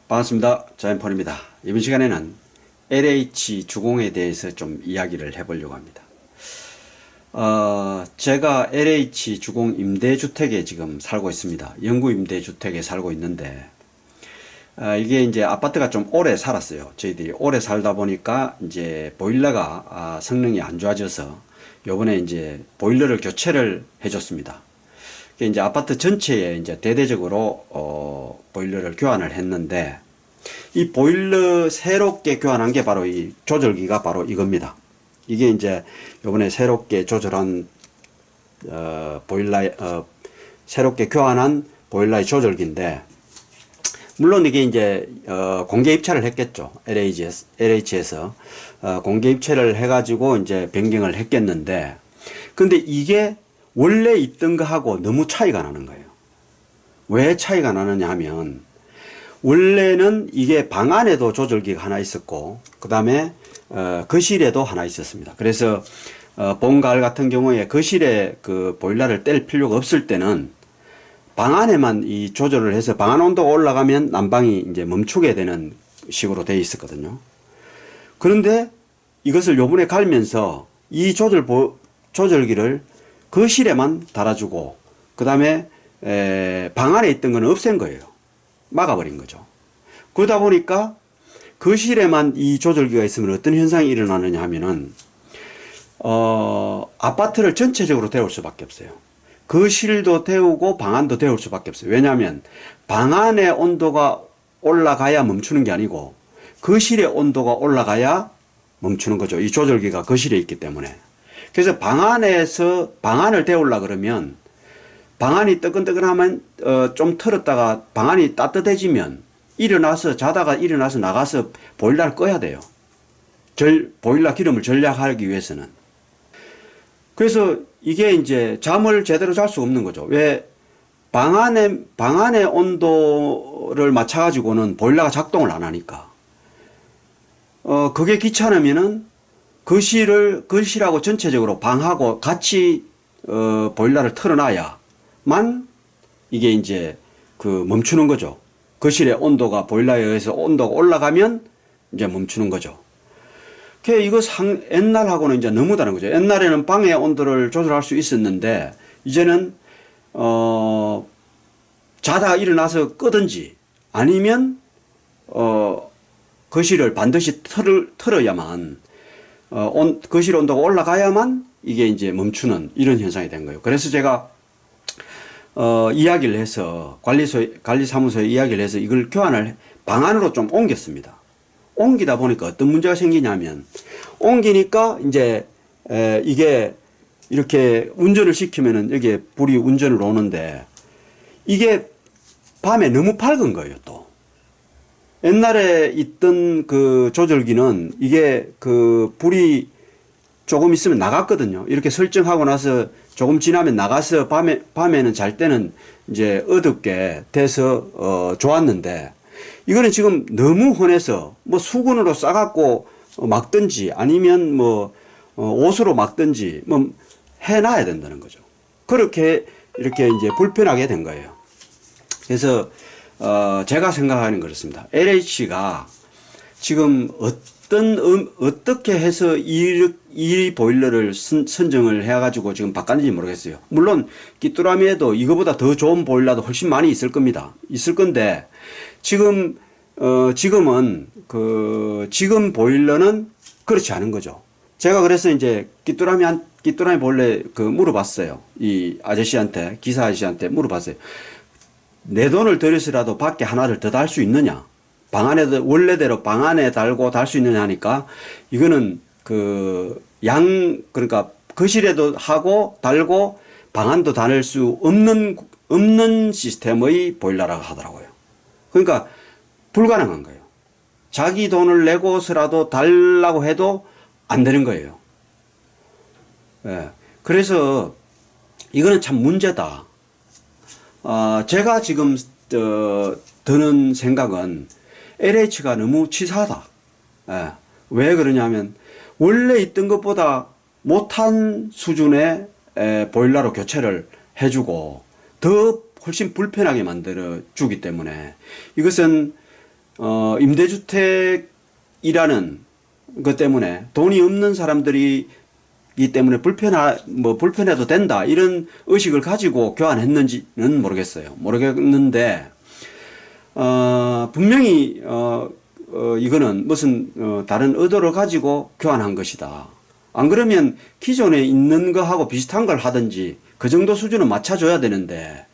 반갑습니다. 자연폰입니다. 이번 시간에는 LH 주공에 대해서 좀 이야기를 해보려고 합니다. 제가 LH 주공 임대주택에 지금 살고 있습니다. 영구 임대주택에 살고 있는데, 이게 이제 아파트가 좀 오래 살았어요. 저희들이 오래 살다 보니까 이제 보일러가 성능이 안 좋아져서 요번에 이제 보일러를 교체를 해줬습니다. 이제 아파트 전체에 이제 대대적으로 보일러를 교환을 했는데, 이 보일러 새롭게 교환한 게 바로 이 조절기가 바로 이겁니다. 이게 이제 요번에 새롭게 조절한 새롭게 교환한 보일러의 조절기인데, 물론 이게 이제 공개 입찰을 했겠죠. LH에서 공개 입찰을 해가지고 이제 변경을 했겠는데, 근데 이게 원래 있던 거하고 너무 차이가 나는 거예요. 왜 차이가 나느냐 하면, 원래는 이게 방 안에도 조절기가 하나 있었고, 그 다음에 거실에도 하나 있었습니다. 그래서 봄, 가을 같은 경우에 거실에 그 보일러를 뗄 필요가 없을 때는 방 안에만 이 조절을 해서 방 안 온도가 올라가면 난방이 이제 멈추게 되는 식으로 되어 있었거든요. 그런데 이것을 요번에 갈면서 이 조절기를 거실에만 달아주고, 그 다음에 방 안에 있던 거는 없앤 거예요. 막아버린 거죠. 그러다 보니까 거실에만 이 조절기가 있으면 어떤 현상이 일어나느냐 하면은 아파트를 전체적으로 데울 수밖에 없어요. 거실도 데우고 방 안도 데울 수밖에 없어요. 왜냐하면 방 안의 온도가 올라가야 멈추는 게 아니고 거실의 온도가 올라가야 멈추는 거죠. 이 조절기가 거실에 있기 때문에. 그래서 방 안을 데우려 그러면, 방 안이 뜨끈뜨끈하면 좀 틀었다가 방 안이 따뜻해지면 자다가 일어나서 나가서 보일러를 꺼야 돼요. 보일러 기름을 절약하기 위해서는. 그래서 이게 이제 잠을 제대로 잘 수 없는 거죠. 왜? 방 안의 온도를 맞춰가지고는 보일러가 작동을 안 하니까. 그게 귀찮으면은 거실하고 전체적으로 방하고 같이 보일러를 틀어놔야만 이게 이제 멈추는 거죠. 거실의 온도가 보일러에 의해서 온도가 올라가면 이제 멈추는 거죠. 이거 옛날하고는 이제 너무 다른 거죠. 옛날에는 방의 온도를 조절할 수 있었는데, 이제는 자다가 일어나서 끄든지 아니면 거실을 반드시 틀어야만 거실 온도가 올라가야만 이게 이제 멈추는 이런 현상이 된 거예요. 그래서 제가 이야기를 해서 관리사무소에 이야기를 해서 이걸 교환을 방 안으로 좀 옮겼습니다. 옮기다 보니까 어떤 문제가 생기냐면, 옮기니까 이제 이게 이렇게 운전을 시키면은 여기에 불이 운전을 오는데, 이게 밤에 너무 밝은 거예요. 또 옛날에 있던 그 조절기는 이게 불이 조금 있으면 나갔거든요. 이렇게 설정하고 나서 조금 지나면 나가서 밤에는 잘 때는 이제 어둡게 돼서 좋았는데, 이거는 지금 너무 흔해서 뭐 수건으로 싸갖고 막든지 아니면 뭐 옷으로 막든지 뭐 해놔야 된다는 거죠. 그렇게 이렇게 이제 불편하게 된 거예요. 그래서 제가 생각하는 그렇습니다. LH가 지금 어떻게 해서 이 보일러를 선정을 해가지고 지금 바꿨는지 모르겠어요. 물론 귀뚜라미에도 이거보다 더 좋은 보일러도 훨씬 많이 있을 겁니다. 있을 건데, 지금은 지금 보일러는 그렇지 않은 거죠. 제가 그래서 이제 귀뚜라미 보일러 물어봤어요. 이 아저씨한테, 기사 아저씨한테 물어봤어요. 내 돈을 들여서라도 밖에 하나를 더 달 수 있느냐? 방 안에도 원래대로 방 안에 달고 달 수 있느냐 하니까, 이거는 그러니까 거실에도 하고 달고 방 안도 다닐 수 없는 시스템의 보일러라고 하더라고요. 그러니까 불가능한 거예요. 자기 돈을 내고서라도 달라고 해도 안 되는 거예요. 예. 그래서 이거는 참 문제다. 제가 지금 드는 생각은 LH가 너무 치사하다. 예. 왜 그러냐면, 원래 있던 것보다 못한 수준의 보일러로 교체를 해주고 더 훨씬 불편하게 만들어 주기 때문에, 이것은 임대주택이라는 것 때문에 돈이 없는 사람들이 이 때문에 불편해도 된다 이런 의식을 가지고 교환했는지는 모르겠는데 분명히 이거는 무슨 다른 의도를 가지고 교환한 것이다. 안 그러면 기존에 있는 거하고 비슷한 걸 하든지 그 정도 수준은 맞춰줘야 되는데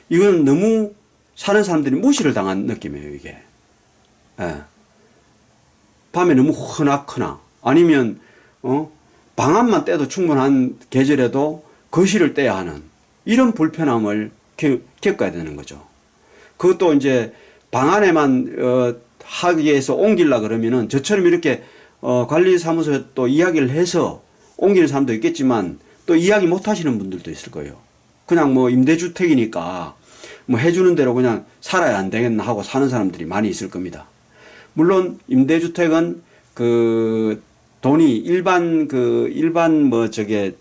이건 너무 사는 사람들이 무시를 당한 느낌이에요, 이게. 예. 밤에 너무 흐나흐나 아니면 방안만 떼도 충분한 계절에도 거실을 떼야 하는 이런 불편함을 겪어야 되는 거죠. 그것도 이제 방 안에만 하기 위해서 옮기려 그러면은 저처럼 이렇게 관리사무소에 또 이야기를 해서 옮기는 사람도 있겠지만 또 이야기 못 하시는 분들도 있을 거예요. 그냥 뭐 임대주택이니까 뭐 해주는 대로 그냥 살아야 안 되겠나 하고 사는 사람들이 많이 있을 겁니다. 물론 임대주택은 그 돈이 일반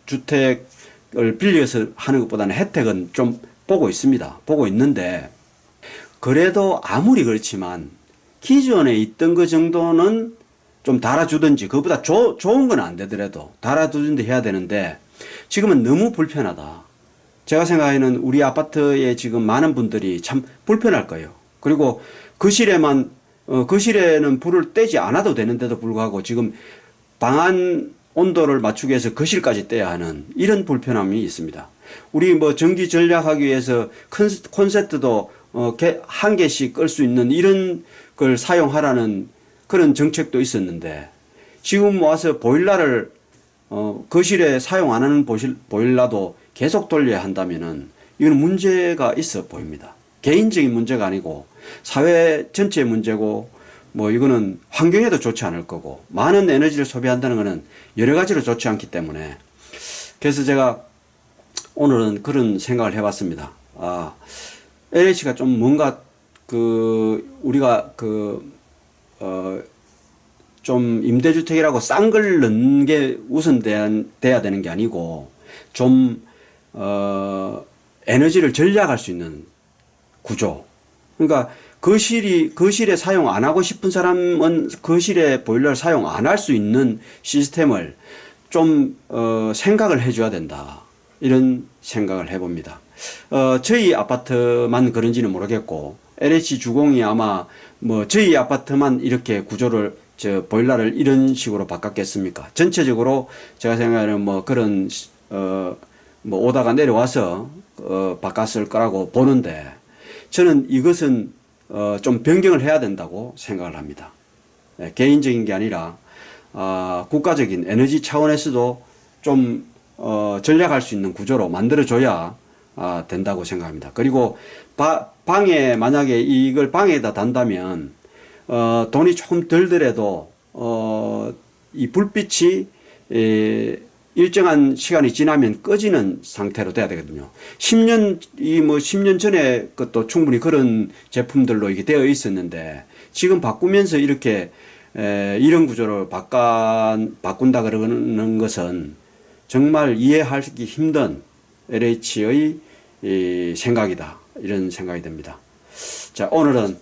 주택을 빌려서 하는 것보다는 혜택은 좀 보고 있습니다. 보고 있는데 그래도 아무리 그렇지만 기존에 있던 그 정도는 좀 달아주든지 그것보다 좋은 건 안 되더라도 달아주든지 해야 되는데 지금은 너무 불편하다. 제가 생각에는 우리 아파트에 지금 많은 분들이 참 불편할 거예요. 그리고 거실에는 불을 떼지 않아도 되는데도 불구하고 지금 방안 온도를 맞추기 위해서 거실까지 떼야 하는 이런 불편함이 있습니다. 우리 뭐 전기 절약하기 위해서 콘센트도 한 개씩 끌 수 있는 이런 걸 사용하라는 그런 정책도 있었는데 지금 와서 보일러를 거실에 사용 안 하는 보일러도 계속 돌려야 한다면은 이건 문제가 있어 보입니다. 개인적인 문제가 아니고 사회 전체의 문제고 뭐 이거는 환경에도 좋지 않을 거고 많은 에너지를 소비한다는 것은 여러 가지로 좋지 않기 때문에 그래서 제가 오늘은 그런 생각을 해봤습니다. LH가 좀 뭔가 우리가 좀 임대주택이라고 싼 걸 넣는 게 우선돼야 되는 게 아니고 좀 에너지를 절약할 수 있는 구조. 그러니까 거실에 사용 안 하고 싶은 사람은 거실에 보일러를 사용 안 할 수 있는 시스템을 좀 생각을 해줘야 된다. 이런 생각을 해봅니다. 저희 아파트만 그런지는 모르겠고 LH 주공이 아마 뭐 저희 아파트만 이렇게 구조를 보일러를 이런 식으로 바꿨겠습니까? 전체적으로 제가 생각하는 뭐 그런 뭐 오다가 내려와서 바꿨을 거라고 보는데 저는 이것은 좀 변경을 해야 된다고 생각을 합니다. 개인적인 게 아니라 국가적인 에너지 차원에서도 좀 전략할 수 있는 구조로 만들어줘야 된다고 생각합니다. 그리고 방에 만약에 이걸 방에다 단다면 돈이 조금 들더라도 이 불빛이 일정한 시간이 지나면 꺼지는 상태로 돼야 되거든요. 10년 전에 것도 충분히 그런 제품들로 이게 되어 있었는데 지금 바꾸면서 이렇게 이런 구조를 바꾼다 그러는 것은 정말 이해하기 힘든 LH의 생각이다. 이런 생각이 듭니다. 자, 오늘은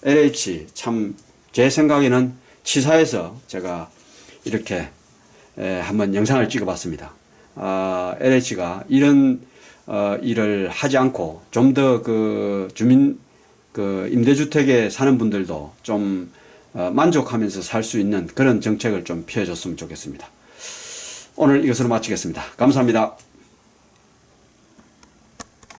LH 참 제 생각에는 치사해서 제가 이렇게 한번 영상을 찍어봤습니다. LH가 이런 일을 하지 않고 좀 더 임대주택에 사는 분들도 좀 만족하면서 살 수 있는 그런 정책을 좀 펴줬으면 좋겠습니다. 오늘 이것으로 마치겠습니다. 감사합니다.